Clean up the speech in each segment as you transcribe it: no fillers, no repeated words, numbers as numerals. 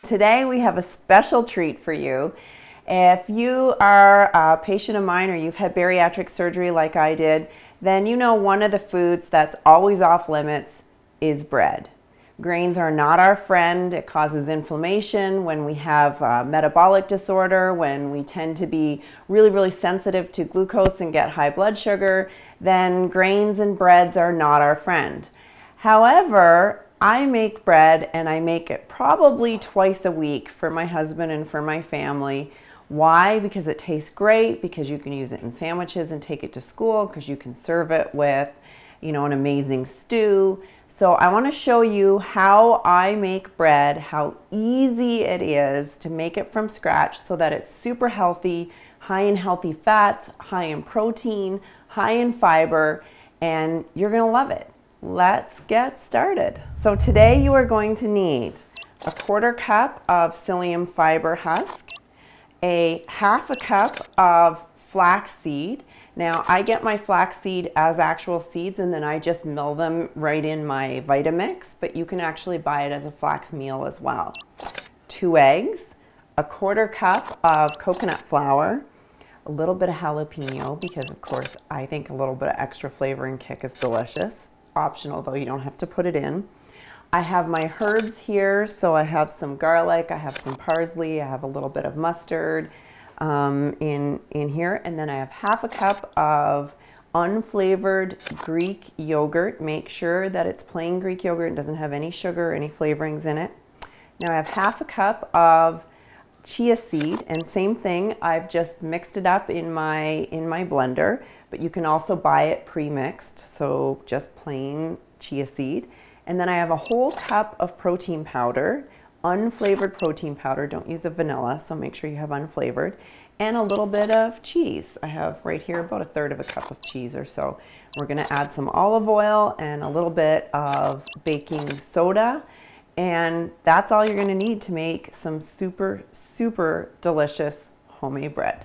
Today we have a special treat for you. If you are a patient of mine or you've had bariatric surgery like I did, then you know one of the foods that's always off limits is bread. Grains are not our friend. It causes inflammation when we have metabolic disorder, when we tend to be really sensitive to glucose and get high blood sugar, then grains and breads are not our friend. However, I make bread and I make it probably twice a week for my husband and for my family. Why? Because it tastes great, because you can use it in sandwiches and take it to school, because you can serve it with, an amazing stew. So I want to show you how I make bread, how easy it is to make it from scratch so that it's super healthy, high in healthy fats, high in protein, high in fiber, and you're going to love it. Let's get started. So today you are going to need a 1/4 cup of psyllium fiber husk, a 1/2 cup of flaxseed. Now I get my flaxseed as actual seeds and then I just mill them right in my Vitamix, but you can actually buy it as a flax meal as well. 2 eggs, a 1/4 cup of coconut flour, a little bit of jalapeno because of course I think a little bit of extra flavor and kick is delicious. Optional though, you don't have to put it in. I have my herbs here, so I have some garlic, I have some parsley, I have a little bit of mustard in here, and then I have 1/2 cup of unflavored Greek yogurt. Make sure that it's plain Greek yogurt and doesn't have any sugar or any flavorings in it. Now I have 1/2 cup of chia seed, and same thing, I've just mixed it up in my blender, but you can also buy it pre-mixed, so just plain chia seed. And then I have a whole cup of protein powder, unflavored protein powder. Don't use the vanilla, so make sure you have unflavored, and a little bit of cheese. I have right here about 1/3 cup of cheese or so. We're going to add some olive oil and a little bit of baking soda. And that's all you're going to need to make some super delicious homemade bread.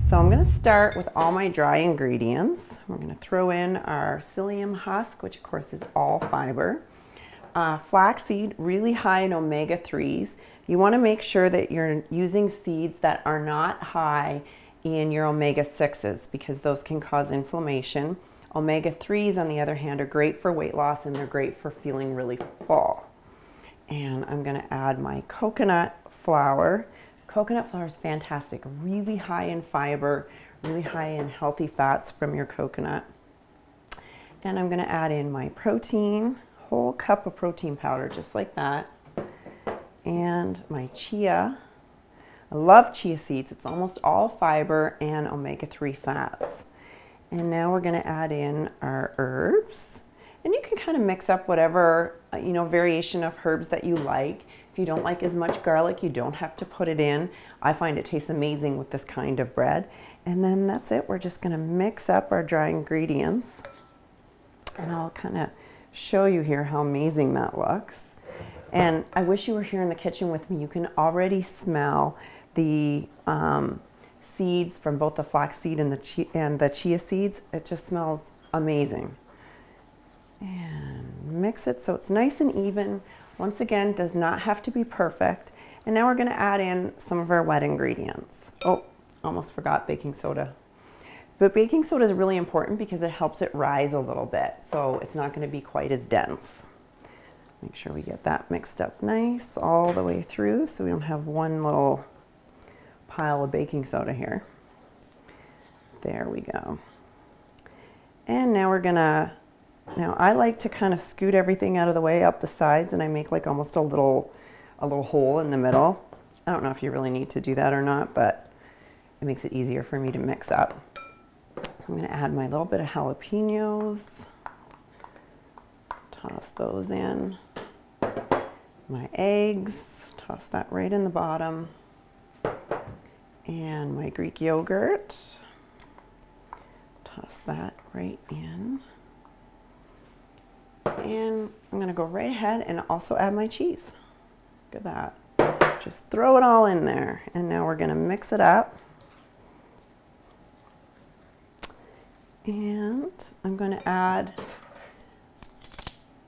So I'm going to start with all my dry ingredients. We're going to throw in our psyllium husk, which of course is all fiber. Flaxseed, really high in omega-3s. You want to make sure that you're using seeds that are not high in your omega-6s because those can cause inflammation. Omega-3s, on the other hand, are great for weight loss and they're great for feeling really full. And I'm going to add my coconut flour. Coconut flour is fantastic, really high in fiber, really high in healthy fats from your coconut. And I'm going to add in my protein, whole cup of protein powder, just like that. And my chia. I love chia seeds. It's almost all fiber and omega-3 fats. And now we're going to add in our herbs. And you can kind of mix up whatever, variation of herbs that you like. If you don't like as much garlic, you don't have to put it in. I find it tastes amazing with this kind of bread. And then that's it. We're just going to mix up our dry ingredients. And I'll kind of show you here how amazing that looks. And I wish you were here in the kitchen with me. You can already smell the seeds from both the flaxseed and the chia seeds. It just smells amazing. And mix it so it's nice and even. Once again, does not have to be perfect. And now we're going to add in some of our wet ingredients. Oh, almost forgot baking soda. But baking soda is really important because it helps it rise a little bit, so it's not going to be quite as dense. Make sure we get that mixed up nice all the way through so we don't have one little pile of baking soda here. There we go. And now we're going to Now I like to kind of scoot everything out of the way up the sides, and I make like almost a little hole in the middle. I don't know if you really need to do that or not, but it makes it easier for me to mix up. So I'm going to add my little bit of jalapenos, toss those in, my eggs, toss that right in the bottom, and my Greek yogurt, toss that right in. And I'm going to go right ahead and also add my cheese. Look at that. Just throw it all in there. And now we're going to mix it up. And I'm going to add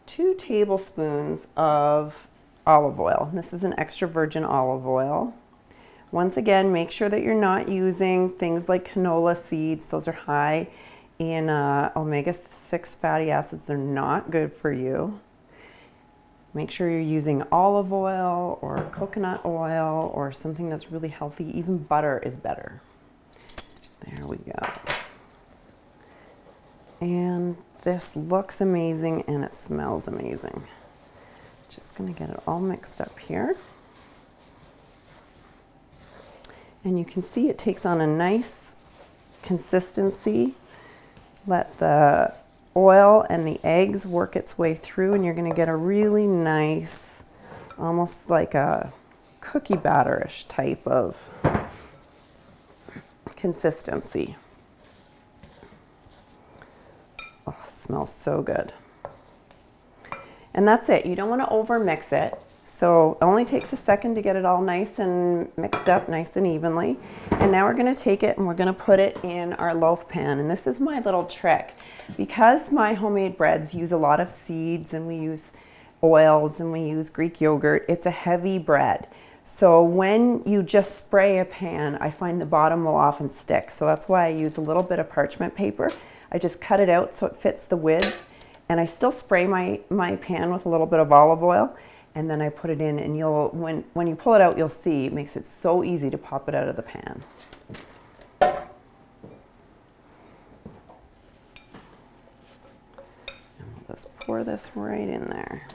2 tablespoons of olive oil. This is an extra virgin olive oil. Once again, make sure that you're not using things like canola seeds. Those are high in omega-6 fatty acids. They're not good for you. Make sure you're using olive oil or coconut oil or something that's really healthy. Even butter is better. There we go. And this looks amazing and it smells amazing. Just gonna get it all mixed up here. And you can see it takes on a nice consistency. Let the oil and the eggs work its way through and you're going to get a really nice, almost like a cookie batter-ish type of consistency. Oh, it smells so good. And that's it. You don't want to over mix it. So it only takes a second to get it all nice and mixed up nice and evenly. And now we're going to take it and we're going to put it in our loaf pan. And this is my little trick. Because my homemade breads use a lot of seeds and we use oils and we use Greek yogurt, it's a heavy bread. So when you just spray a pan, I find the bottom will often stick. So that's why I use a little bit of parchment paper. I just cut it out so it fits the width. And I still spray my pan with a little bit of olive oil. And then I put it in and when you pull it out, you'll see it makes it so easy to pop it out of the pan. And we'll just pour this right in there.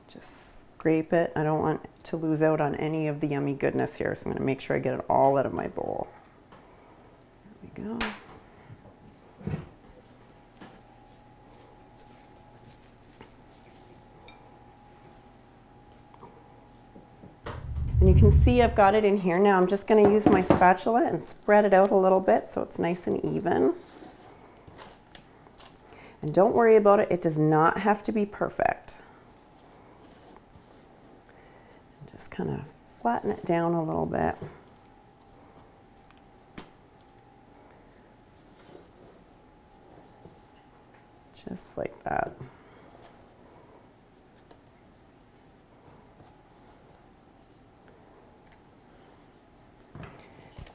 Just scrape it. I don't want to lose out on any of the yummy goodness here, so I'm going to make sure I get it all out of my bowl. There we go. And you can see I've got it in here now. I'm just going to use my spatula and spread it out a little bit so it's nice and even. And don't worry about it. It does not have to be perfect. Just kind of flatten it down a little bit. Just like that.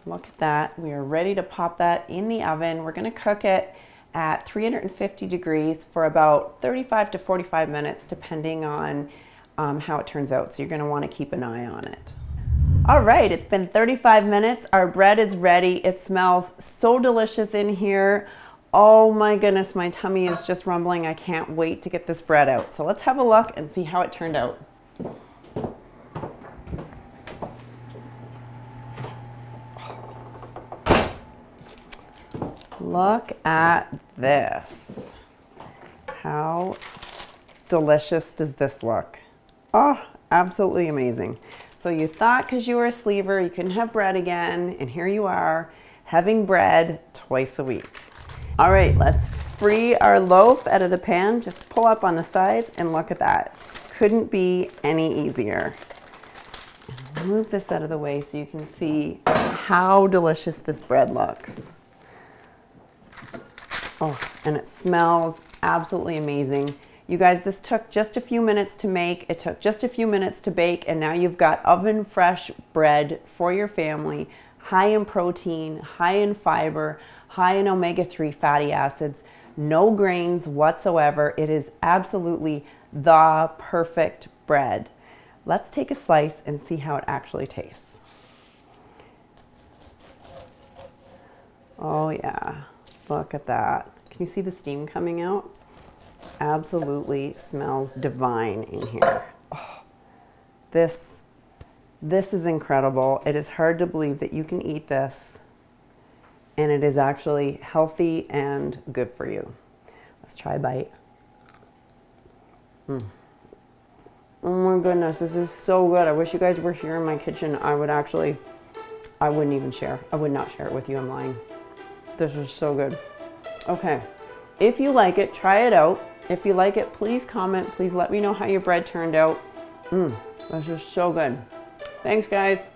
Look at that. We are ready to pop that in the oven. We're going to cook it at 350 degrees for about 35 to 45 minutes, depending on how it turns out. So you're going to want to keep an eye on it. All right, it's been 35 minutes. Our bread is ready. It smells so delicious in here. Oh my goodness, my tummy is just rumbling. I can't wait to get this bread out. So let's have a look and see how it turned out. Look at this. How delicious does this look? Oh, absolutely amazing. So you thought because you were a sleever you couldn't have bread again, and here you are having bread twice a week. All right, let's free our loaf out of the pan. Just pull up on the sides and look at that. Couldn't be any easier. Move this out of the way so you can see how delicious this bread looks. Oh, and it smells absolutely amazing. You guys, this took just a few minutes to make. It took just a few minutes to bake, and now you've got oven fresh bread for your family, high in protein, high in fiber, high in omega-3 fatty acids, no grains whatsoever. It is absolutely the perfect bread. Let's take a slice and see how it actually tastes. Oh yeah. Look at that. Can you see the steam coming out? Absolutely smells divine in here. Oh, this is incredible. It is hard to believe that you can eat this and it is actually healthy and good for you. Let's try a bite. Oh my goodness, this is so good. I wish you guys were here in my kitchen. I wouldn't even share. I would not share it with you. I'm lying. This is so good. Okay, if you like it, try it out. If you like it, please comment. Please let me know how your bread turned out. This is so good. Thanks, guys.